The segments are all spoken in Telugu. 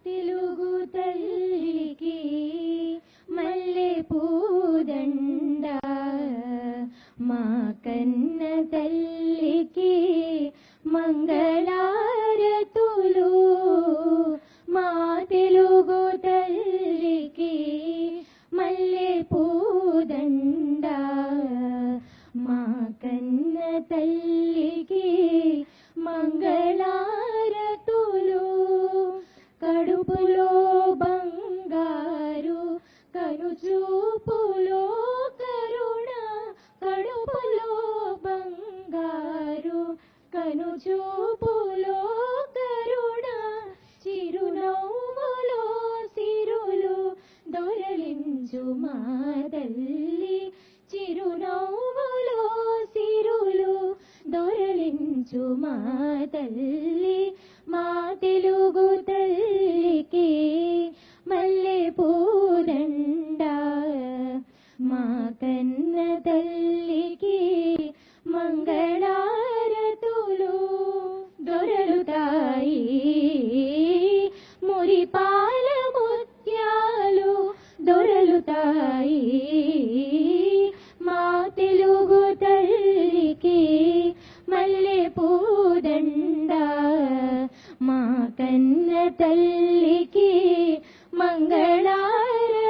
తెలుగు తల్లికి మల్లె పూదండ, మా కన్న తల్లికి మంగళారతులు. మా తెలుగు తల్లికి మల్లె పూదండ, మా కన్న తల్లికి మంగళారతులు. కడుపులో బంగారు కనుచూపులో కరుణ, కడుపులో బంగారు కనుచూపులో కరుణ, చిరునవ్వులో సిరులు దొరలించు మా తల్లి, చిరునవ్వులో సిరులు దొరలించు మా తల్లి. మా తెలుగు తల్లికి మల్లె పూదండ, మా కన్న తల్లికి మంగళారతులు. దొరలుతాయి మురిపాల ముత్యాలు, దొరలుతాయి మా తెలుగు తల్లికి మల్లె పూదండ, మా కన్న తల్లికి మంగళారతులు.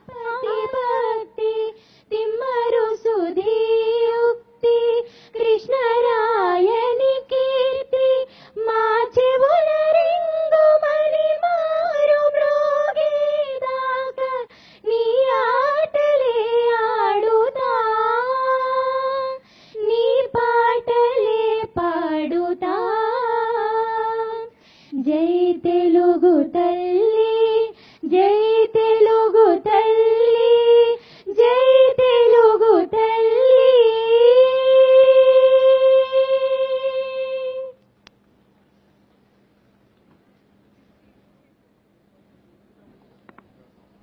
భక్తి భక్తి తిమ్మరు సుధీయుక్తి కృష్ణరాయని కీర్తి, మా చెవుల రింగుమని మారు మ్రోగేదాకా నీ ఆటలే ఆడుతా, నీ పాటలే పాడుతా. జై తెలుగు తల్లి, జై తెలుగు తల్లి, జై తెలుగు తల్లి.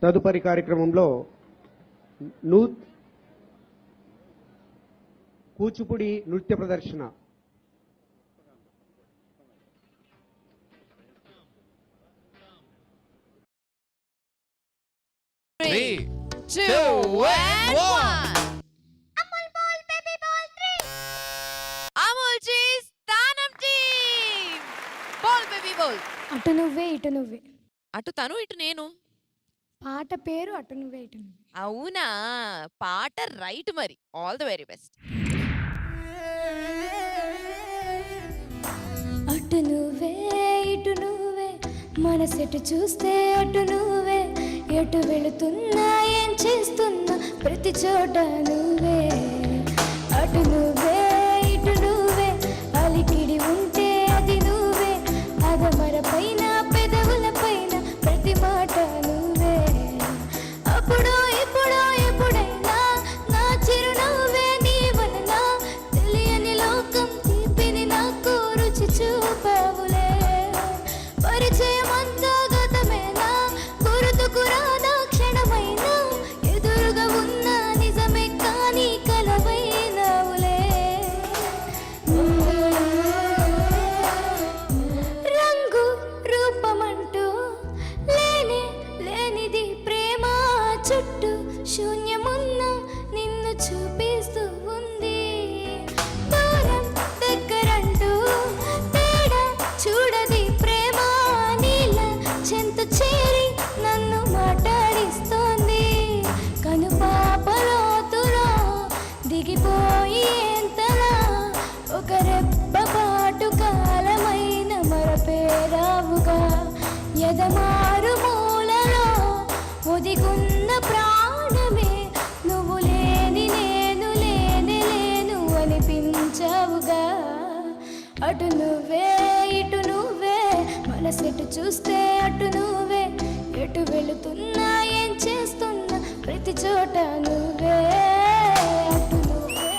తదుపరి కార్యక్రమంలో కూచిపూడి నృత్య ప్రదర్శన. Three, two, and one. Amul ball, baby ball, 3. Amul cheese, Tanam team. Ball, baby ball. అటు నువ్వే ఇటు నువ్వే. అటు తను ఇటు నేను. పాట పేరు అటు నువ్వే ఇటు నువ్వే. అవునా, పాట రైట్ మరి. All the very best. అటు నువ్వే ఇటు నువ్వే, మనసెటు చూస్తే అటు నువ్వే, ఎటు వెళుతున్నా ఏం చేస్తున్నా ప్రతి చోట నువ్వే. అటు నువ్వే ఇటు నువ్వే, అలికిడి ఉంటే అది నువ్వే, అదమర పైన పెదవుల పైన ప్రతి మాట నువ్వే. అప్పుడో ఇప్పుడో ఎప్పుడైనా నా చిరునవ్వే నీ వలన, తెలియని లోకం తీపిని నాకు రుచి చూపావులే. పరిచయం అంతా గతమేనా, గుర్తుకు రాదా క్షణమైనా, ఎదురుగా ఉన్న నిజమే కానీ కలవైనవులే. రంగు రూపమంటూ లేనే లేనిది ప్రేమ, చుట్టూ శూన్యమున్న నిన్ను చూపిస్తూ ఉంది. దూరం దగ్గరంటూ తేడా చూడది ప్రేమ, నీల చెంత చేరి నన్ను మాట్లాడిస్తోంది. కను పాపలోతులో దిగిపోయి ఎంతలా, ఒక రెప్ప పాటు కాలమైన మరపేరావుగా, ఎదమారు మూలలో ఒదిగున్న ప్రాణమే, నువ్వు లేని నేను లేని లేను అనిపించావుగా. అటు నువ్వే ఇటు నువ్వే, మనసెటు చూస్తే అటు నువ్వే, ఎటు వెళుతున్నా ఏం చేస్తున్నా ప్రతి చోట నువ్వే. అటు నువ్వే.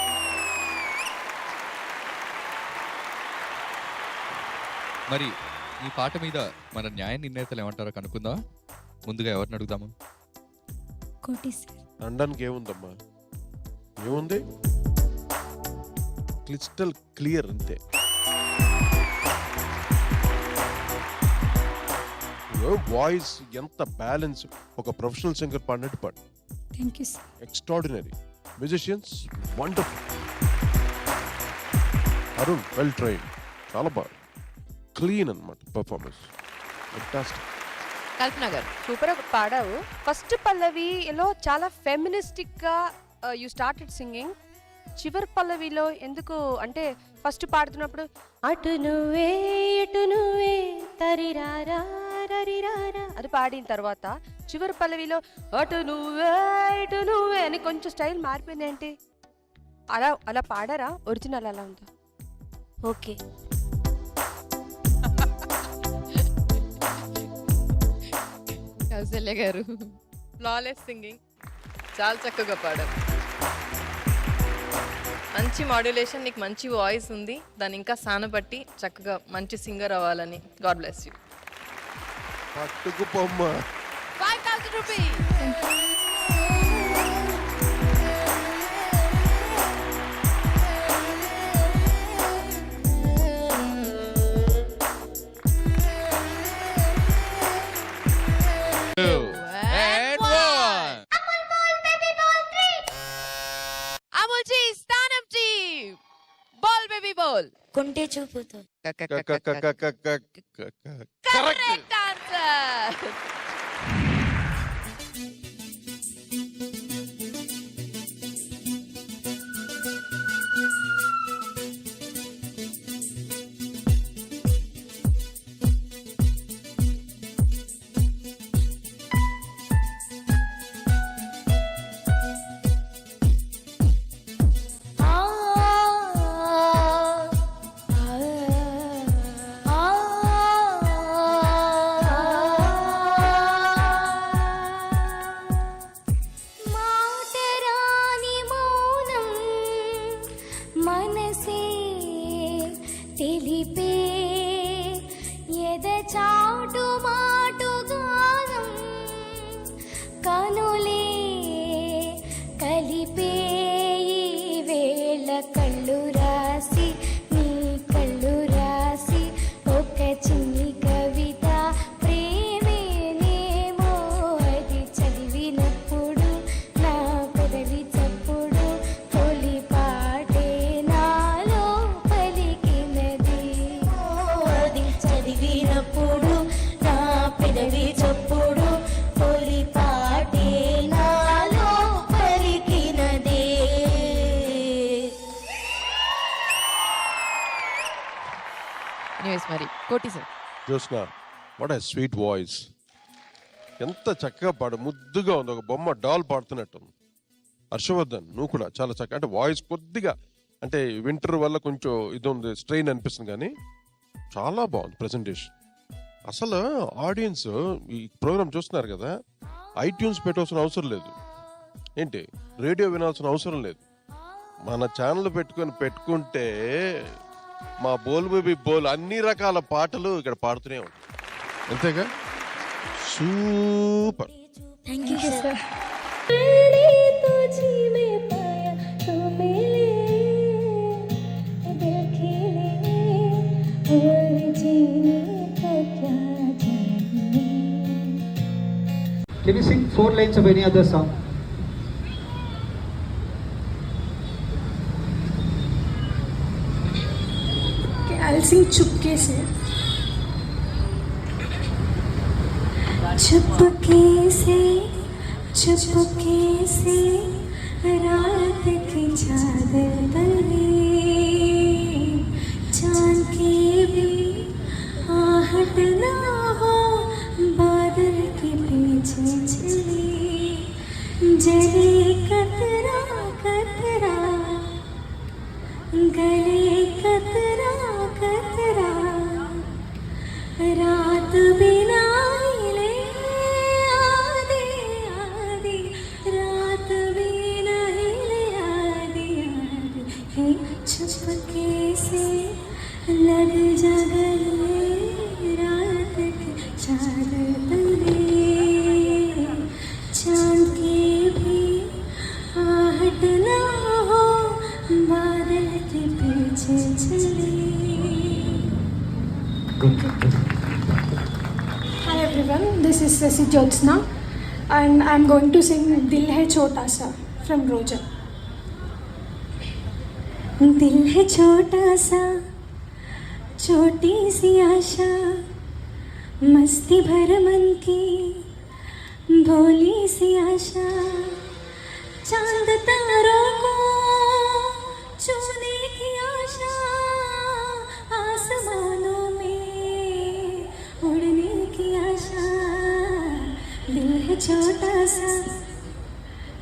మరి ఈ పాట మీద మన న్యాయ నిర్ణేతలు ఏమంటారో కనుక్కుందా. ముందుగా ఎవరిని అడుగుదాము? కోటి సార్. అనడానికి ఏముందమ్మా, ఏముంది, క్రిస్టల్ క్లియర్ అంతే. వాయిస్ ఎంత బ్యాలెన్స్, ఒక ప్రొఫెషనల్ సింగర్ పాడినట్టు పాడు. Thank you sir. Extraordinary musicians, wonderful. Arun well train, చాలా బాగా క్లీన్ అన్నమాట పర్ఫార్మెన్స్, ఫెంటాస్టిక్. కల్పన గారు సూపర్ పాడావు. ఫస్ట్ పల్లవిలో చాలా ఫెమినిస్టిక్ గా యు స్టార్టెడ్ సింగింగ్. చివరి పల్లవిలో ఎందుకు అంటే ఫస్ట్ పాడుతున్నప్పుడు అటు నువ్వే ఇటు నువ్వే తరిరారా రరిరారా అది పాడిన తర్వాత చివరి పల్లవిలో అటు నువ్వే ఇటు నువ్వే అని కొంచెం స్టైల్ మారిపోయింది ఏంటి? అలా పాడారా? ఒరిజినల్ అలా ఉందా? ఓకే. కౌసల్య గారు ఫ్లాలెస్ సింగింగ్, చాలా చక్కగా పాడారు. మంచి మాడ్యులేషన్, నీకు మంచి వాయిస్ ఉంది, దాన్ని ఇంకా సానబట్టి చక్కగా మంచి సింగర్ అవ్వాలని. God bless you. పట్టుకు పొమ్మ. 5,000 రూపీస్. అమూల్ జీ స్థానం జీ బాల్ బేబీ బాల్. కొంటే చూపుతో కరెక్ట్ ఆన్సర్. మాటరాని మౌనం మనసే తెలిపే ఎదచాటు మాటు గానం కనులే కలిపే ఈ వేళ కళ్ళు రాసి నీ కళ్ళు రాసి ఒక చిన్ని కవిత ప్రేమేనేమో అది చదివినప్పుడు నా పెదవి చప్పుడు తొలి పాటే నాలో పలికినది. అది చదివినప్పుడు నా పెదవి చప్పుడు తొలి పాటే నాలో పలికినది. ఎనీవేస్ మరి కోటి sir. Josna, what a sweet voice, ఎంత చక్కగా పాడు, ముద్దుగా ఉంది, ఒక బొమ్మ డాల్ పాడుతున్నట్టు. హర్షవర్ధన్ నువ్వు కూడా చాలా చక్కగా, అంటే వాయిస్ కొద్దిగా అంటే వింటర్ వల్ల కొంచెం ఇది ఉంది, స్ట్రెయిన్ అనిపిస్తుంది, కానీ చాలా బాగుంది ప్రెజెంటేషన్. అసలు ఆడియన్స్ ఈ ప్రోగ్రామ్ చూస్తున్నారు కదా, ఐట్యూన్స్ పెట్టవలసిన అవసరం లేదు, ఏంటి రేడియో వినాల్సిన అవసరం లేదు, మన ఛానల్ పెట్టుకుంటే మా బోల్ బేబీ బోల్ అన్ని రకాల పాటలు ఇక్కడ పాడుతూనే ఉంటాయి. అంతేగా, super. Thank you sir. Can you sing 4 lines of any other song? Okay, I'll sing चुपके से. चुपके से रात की चादर तले चांद की भी आहट ना हो, बादल के पीछे चले जले कतरा कतरा गले कतरा कतरा रात बिना हिले आधी आधी रात बिना हिले आधी आधी चुपके से लग जा गले रात के चादर तले चांद की भी आहट ना हो, बादल के everyone. This is Sasi Jyotsna and I'm going to sing Dil Hai Chota Sa from Roja. दिल है छोटा सा, छोटी सी आशा, मस्ती भर मन की भोली सी आशा, चांद तारों को छूने की आशा, आसमानों में उड़ने की आशा। दिल है छोटा सा,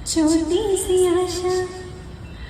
छोटी सी आशा,